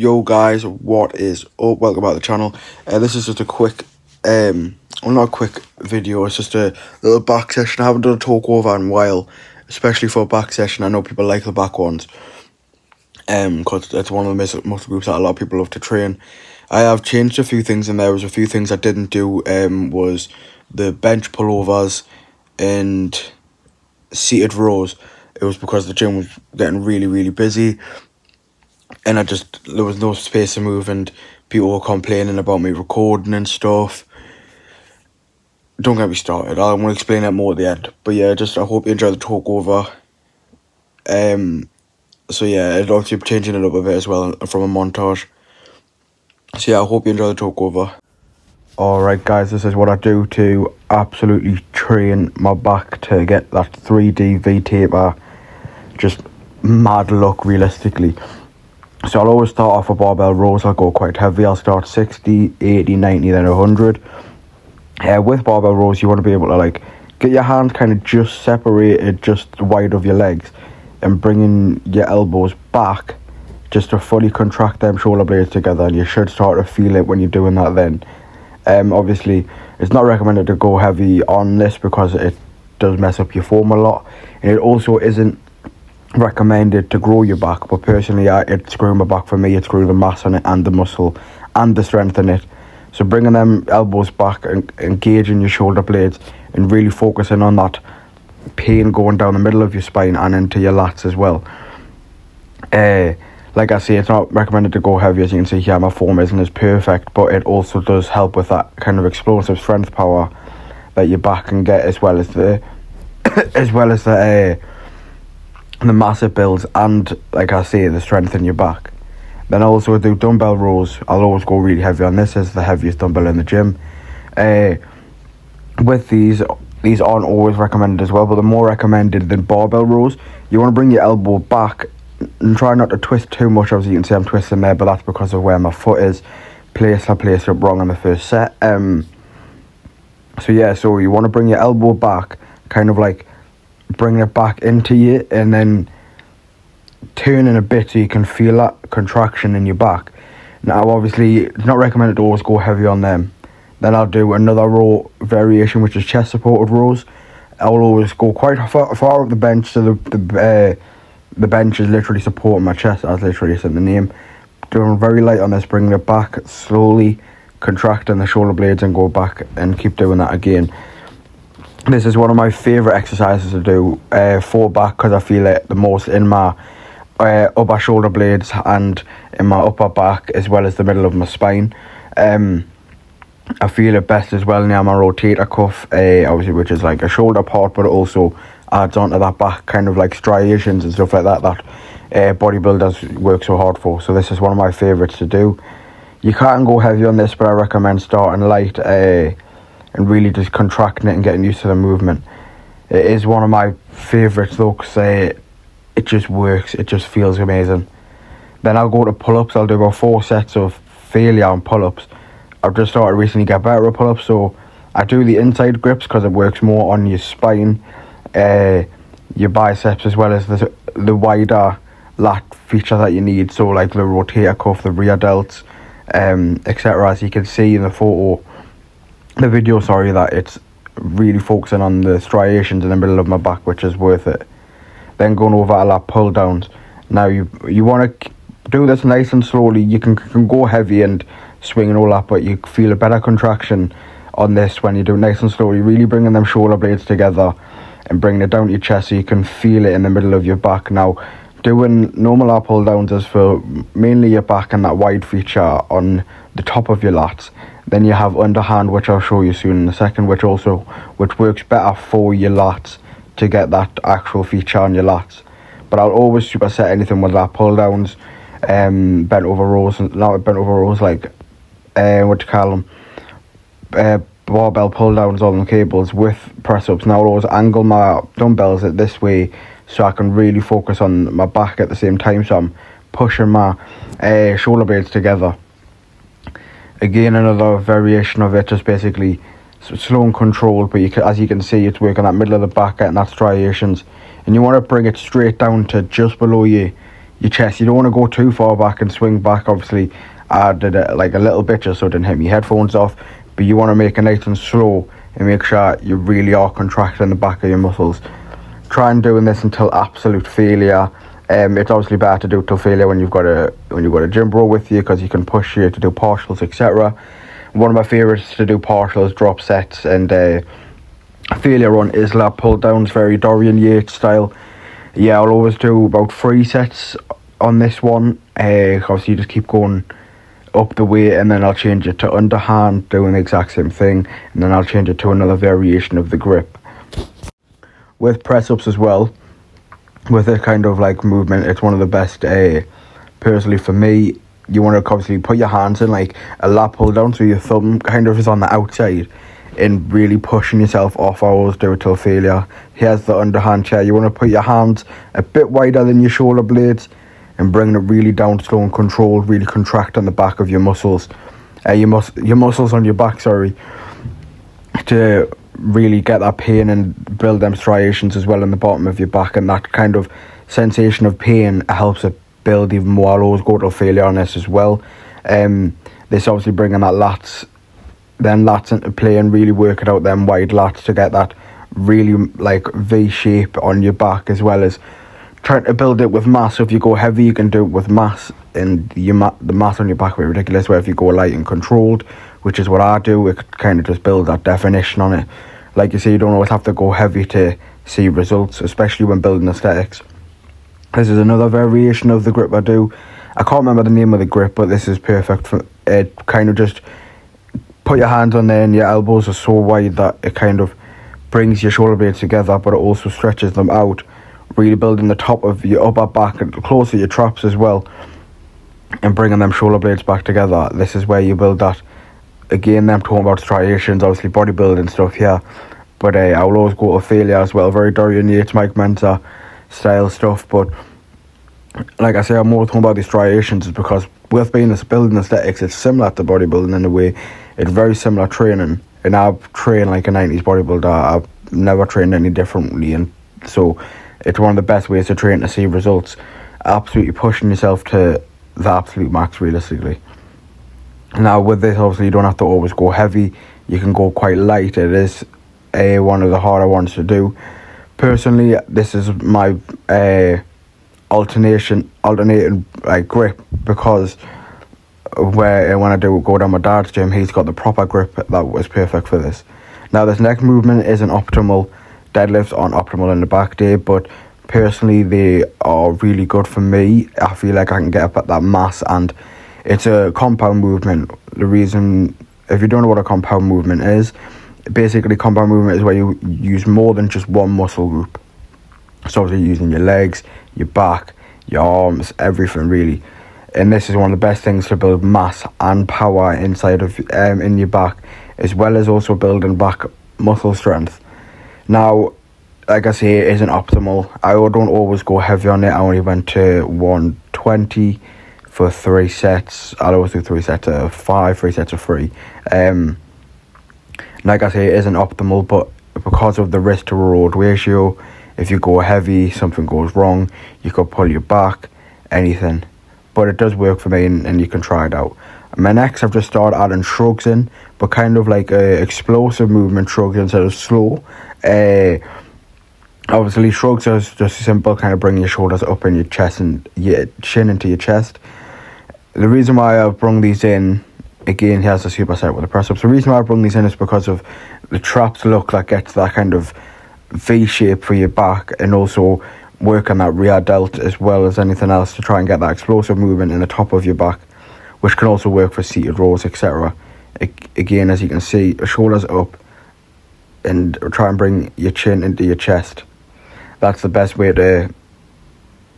Yo guys, what is up? Welcome back to the channel. This is just a quick, well, not a quick video, it's just a little back session. I haven't done a talk over in a while, especially for a back session. I know people like the back ones, because it's one of the muscle groups that a lot of people love to train. I have changed a few things in there. There was a few things I didn't do, was the bench pullovers and seated rows. It was because the gym was getting really busy, and there was no space to move, and people were complaining about me recording and stuff. Don't get me started. I'm going to explain that more at the end. But yeah, I hope you enjoy the talk over. So yeah, I'd obviously be changing it up a bit as well from a montage. So yeah, I hope you enjoy the talk over. Alright guys, this is what I do to absolutely train my back to get that 3D V-taper just mad look realistically. So I'll always start off with barbell rows. I'll go quite heavy. I'll start 60, 80, 90, then 100. With barbell rows, you want to be able to get your hands kind of just separated, just wide of your legs, and bringing your elbows back just to fully contract them shoulder blades together. And you should start to feel it when you're doing that then. Obviously, it's not recommended to go heavy on this because it does mess up your form a lot. And it also isn't recommended to grow your back, but personally it's growing my back for me. It's growing the mass on it and the muscle and the strength in it. So bringing them elbows back and engaging your shoulder blades and really focusing on that pain going down the middle of your spine and into your lats as well. Like I say, it's not recommended to go heavy. As you can see here, my form isn't as perfect, but it also does help with that kind of explosive strength power that your back can get, as well as the mass it builds, and like I say, the strength in your back. Then I also do dumbbell rows. I'll always go really heavy on this. It's the heaviest dumbbell in the gym. With these aren't always recommended as well, but they're more recommended than barbell rows. You want to bring your elbow back and try not to twist too much. As you can see, I'm twisting there, but that's because of where my foot is. I placed it up wrong on the first set. So you want to bring your elbow back, kind of bring it back into you, and then turning a bit so you can feel that contraction in your back. Now obviously it's not recommended to always go heavy on them. Then I'll do another row variation, which is chest supported rows. I'll always go quite far up the bench, so the bench is literally supporting my chest, as literally said in the name. Doing very light on this, bringing it back slowly, contracting the shoulder blades, and go back and keep doing that again. This is one of my favourite exercises to do for back, because I feel it the most in my upper shoulder blades and in my upper back, as well as the middle of my spine. I feel it best as well near my rotator cuff, obviously, which is like a shoulder part, but it also adds onto that back, kind of like striations and stuff like that bodybuilders work so hard for. So this is one of my favourites to do. You can't go heavy on this, but I recommend starting light and really just contracting it and getting used to the movement. It is one of my favourites though, because it just works. It just feels amazing. Then I'll go to pull-ups. I'll do about 4 sets of failure on pull-ups. I've just started recently get better at pull-ups, so I do the inside grips because it works more on your spine, your biceps, as well as the wider lat feature that you need. So like the rotator cuff, the rear delts, etc. As you can see in the video, that it's really focusing on the striations in the middle of my back, which is worth it. Then going over to lat pull downs. Now you want to do this nice and slowly. You can go heavy and swing and all that, but you feel a better contraction on this when you do it nice and slowly, really bringing them shoulder blades together and bringing it down to your chest so you can feel it in the middle of your back. Now doing normal lat pull downs is for mainly your back and that wide feature on the top of your lats. Then you have underhand, which I'll show you soon in a second, which works better for your lats to get that actual feature on your lats. But I'll always superset anything with lat pull downs, bent over rows, barbell pull downs on the cables with press ups. Now I'll always angle my dumbbells this way so I can really focus on my back at the same time, so I'm pushing my shoulder blades together. Again, another variation of it, just basically slow and controlled, but as you can see, it's working that middle of the back, getting that striations, and you want to bring it straight down to just below your your chest. You don't want to go too far back and swing back. Obviously, I did it like a little bit just so it didn't hit my headphones off. But you want to make it nice and slow and make sure you really are contracting the back of your muscles. Try and doing this until absolute failure. It's obviously better to do it till failure when you've got a gym bro with you, because you can push you to do partials, etc. One of my favourites to do partials, drop sets, and failure run is lat pull downs, very Dorian Yates style. Yeah, I'll always do about 3 sets on this one. Obviously, you just keep going up the weight, and then I'll change it to underhand, doing the exact same thing, and then I'll change it to another variation of the grip. With press ups as well, with this kind of like movement, it's one of the best. Personally for me, you want to obviously put your hands in like a lat pull down, so your thumb kind of is on the outside, and really pushing yourself off. I always do it till failure. Here's the underhand chair. You want to put your hands a bit wider than your shoulder blades and bring it really down slow and controlled, really contract on the back of your muscles. Your muscles on your back, sorry, to really get that pain and build them striations as well in the bottom of your back, and that kind of sensation of pain helps it build even more. I'll always go to failure on this as well. This obviously bringing that lats into play and really working out them wide lats to get that really like V shape on your back, as well as trying to build it with mass. So if you go heavy, you can do it with mass, and the mass on your back will be ridiculous. Where if you go light and controlled, which is what I do, it kind of just build that definition on it. Like you say, you don't always have to go heavy to see results, especially when building aesthetics. This is another variation of the grip I do. I can't remember the name of the grip, but this is perfect for it. Kind of just put your hands on there, and your elbows are so wide that it kind of brings your shoulder blades together, but it also stretches them out, really building the top of your upper back and close to your traps as well, and bringing them shoulder blades back together. This is where you build that. Again, I'm talking about striations, obviously bodybuilding stuff here, but I will always go to failure as well. Very Dorian Yates, Mike Mentor style stuff. But like I say, I'm more talking about the striations is because with being this building aesthetics, it's similar to bodybuilding in a way. It's very similar training, and I've trained like a 90s bodybuilder. I've never trained any differently, and so it's one of the best ways to train to see results. Absolutely pushing yourself to the absolute max, realistically. Now with this, obviously you don't have to always go heavy. You can go quite light. It is one of the harder ones to do. Personally, this is my alternating like grip, because when I do go down my dad's gym, he's got the proper grip that was perfect for this. Now this next movement isn't optimal. Deadlifts aren't optimal in the back day, but personally they are really good for me. I feel like I can get up at that mass, and it's a compound movement. The reason, if you don't know what a compound movement is, basically compound movement is where you use more than just one muscle group. So obviously you're using your legs, your back, your arms, everything really. And this is one of the best things to build mass and power inside of in your back, as well as also building back muscle strength. Now, like I say, it isn't optimal. I don't always go heavy on it. I only went to 120 for 3 sets. I'll always do 3 sets of 5, 3 sets of 3. Like I say, it isn't optimal, but because of the risk to reward ratio, if you go heavy, something goes wrong, you could pull your back, anything. But it does work for me, and you can try it out. My next, I've just started adding shrugs in, but kind of like a explosive movement shrugs instead of slow. Obviously, shrugs are just simple, kind of bring your shoulders up in your chest and your chin into your chest. The reason why I've brought these in, again, here's the superset with the press ups. The reason why I brought these in is because of the traps look that gets that kind of V shape for your back, and also work on that rear delt as well as anything else to try and get that explosive movement in the top of your back, which can also work for seated rows, etc. Again, as you can see, shoulders up, and try and bring your chin into your chest. That's the best way to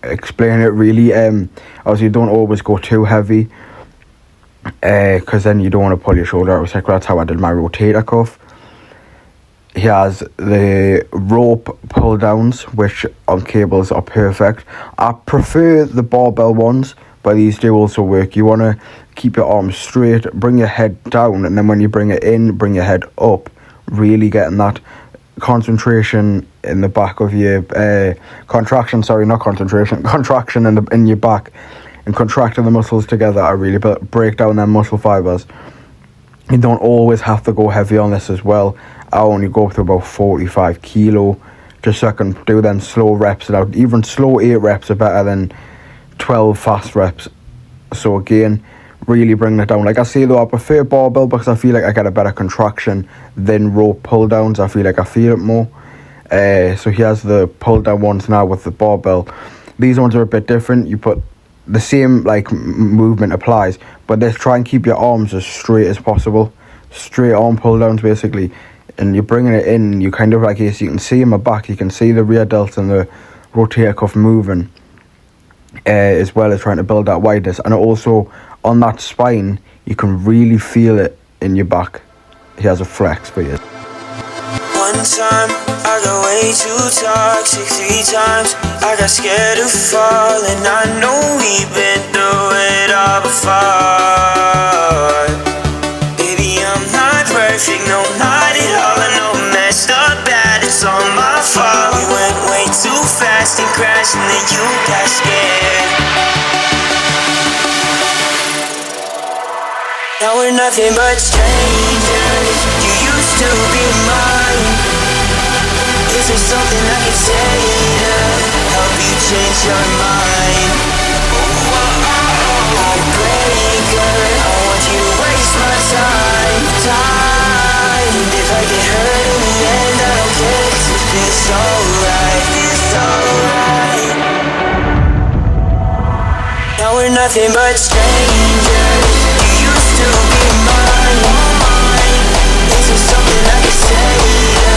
explain it, really. Obviously, don't always go too heavy, because then you don't want to pull your shoulder out of cycle. That's how I did my rotator cuff. He has the rope pull downs, which on cables are perfect. I prefer the barbell ones, but these do also work. You want to keep your arms straight, bring your head down, and then when you bring it in, bring your head up, really getting that concentration in the back of your contraction. Sorry, not concentration. Contraction in your back, and contracting the muscles together. I really break down them muscle fibers. You don't always have to go heavy on this as well. I only go up to about 45 kilo, just so I can do them slow reps. And even slow 8 reps are better than 12 fast reps. So again, really bring it down. Like I say though, I prefer barbell because I feel like I get a better contraction than rope pull downs. I feel like I feel it more. So here's the pull down ones now with the barbell. These ones are a bit different. You put the same like movement applies, but let's try and keep your arms as straight as possible. Straight arm pull downs basically, and you're bringing it in. You kind of like, as you can see in my back, you can see the rear delt and the rotator cuff moving, as well as trying to build that wideness. And also on that spine, you can really feel it in your back. Here's a flex for you. One time, I got way too toxic. 3 times, I got scared of falling. I know we've been through it all before. Baby, I'm not perfect, no, not at all. I know I'm messed up bad, it's all my fault. We went way too fast and crashed, and then you got scared. Now we're nothing but strangers. You used to be mine. Is there something I can say to help you change your mind? Heartbreaker, I want you to waste my time. And if I get hurt in the end, I don't care, 'cause it feels so right. Now we're nothing but strangers. You used to be mine. Is there something I can say to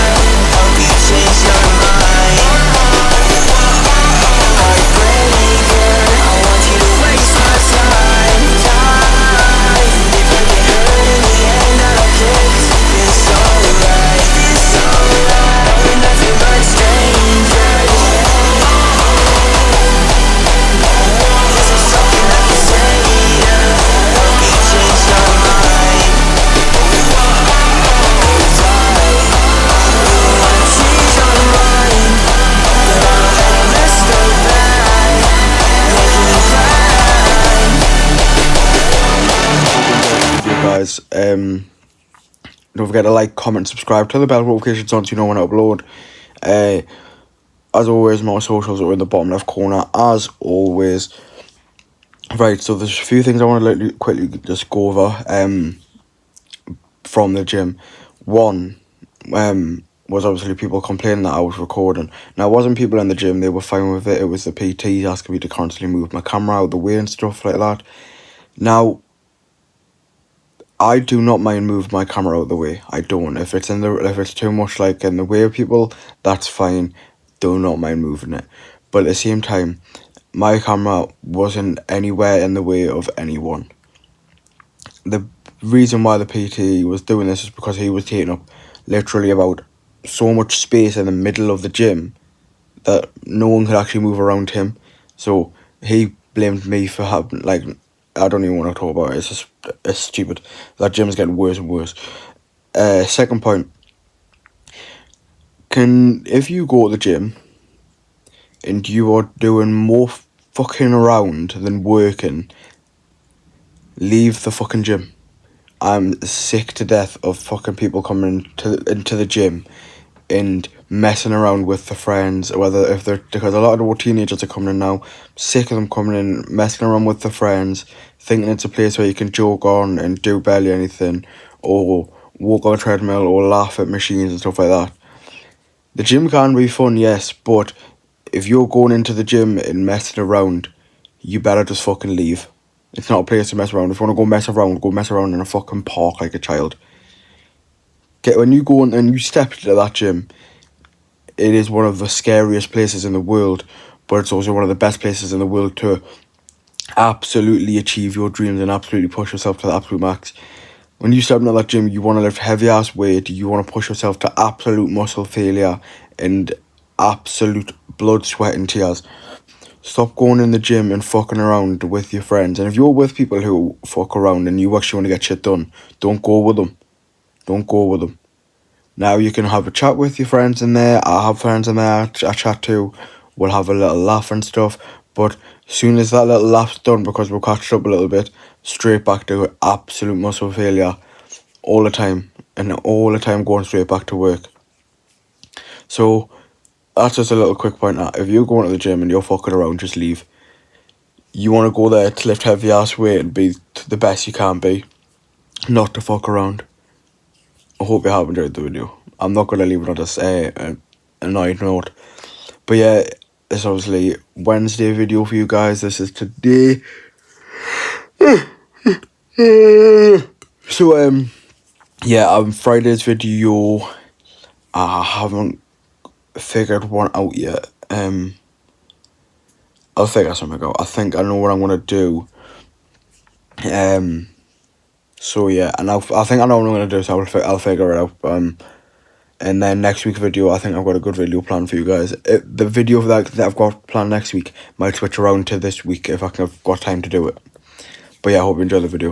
help you change your mind? Heartbreaker, I want you to waste my time. And if I get hurt in the end, I don't care, 'cause it feels so right. We're nothing but strangers. Is there something I can say to help you change your mind? Guys, don't forget to like, comment, subscribe, turn the bell notifications on so you know when I upload. As always, my socials are in the bottom left corner, as always. Right, so there's a few things I want to quickly just go over from the gym. One was obviously people complaining that I was recording. Now, it wasn't people in the gym, they were fine with it. It was the PTs asking me to constantly move my camera out of the way and stuff like that. Now, I do not mind moving my camera out of the way. I don't. If it's too much like in the way of people, that's fine. Do not mind moving it. But at the same time, my camera wasn't anywhere in the way of anyone. The reason why the PT was doing this is because he was taking up literally about so much space in the middle of the gym that no one could actually move around him. So he blamed me for having, like, I don't even want to talk about it. It's stupid. That gym is getting worse and worse. Second point. If you go to the gym and you are doing more fucking around than working, leave the fucking gym. I'm sick to death of fucking people coming into the gym and messing around with the friends, because a lot of the teenagers are coming in now. I'm sick of them coming in, messing around with the friends, thinking it's a place where you can joke on and do barely anything, or walk on a treadmill, or laugh at machines and stuff like that. The gym can be fun, yes, but if you're going into the gym and messing around, you better just fucking leave. It's not a place to mess around. If you want to go mess around in a fucking park like a child. When you go in and you step into that gym, it is one of the scariest places in the world, but it's also one of the best places in the world to absolutely achieve your dreams and absolutely push yourself to the absolute max. When you step into that gym, you want to lift heavy ass weight, you want to push yourself to absolute muscle failure and absolute blood, sweat and tears. Stop going in the gym and fucking around with your friends. And if you're with people who fuck around and you actually want to get shit done, don't go with them. Don't go with them. Now you can have a chat with your friends in there. I have friends in there I chat to. We'll have a little laugh and stuff. But as soon as that little laugh's done, because we'll catch up a little bit, straight back to absolute muscle failure all the time. And all the time going straight back to work. So that's just a little quick point. If you're going to the gym and you're fucking around, just leave. You want to go there to lift heavy ass weight and be the best you can be, not to fuck around. I hope you have enjoyed the video. I'm not going to leave it on this annoyed note. But yeah, it's obviously Wednesday video for you guys. This is today. So yeah, Friday's video, I haven't figured one out yet. I'll figure something out. I think I know what I'm gonna do. So yeah, and I think I know what I'm gonna do. So I'll figure it out. And then next week's video, I think I've got a good video planned for you guys. The video that I've got planned next week might switch around to this week if I've got time to do it. But yeah, I hope you enjoy the video.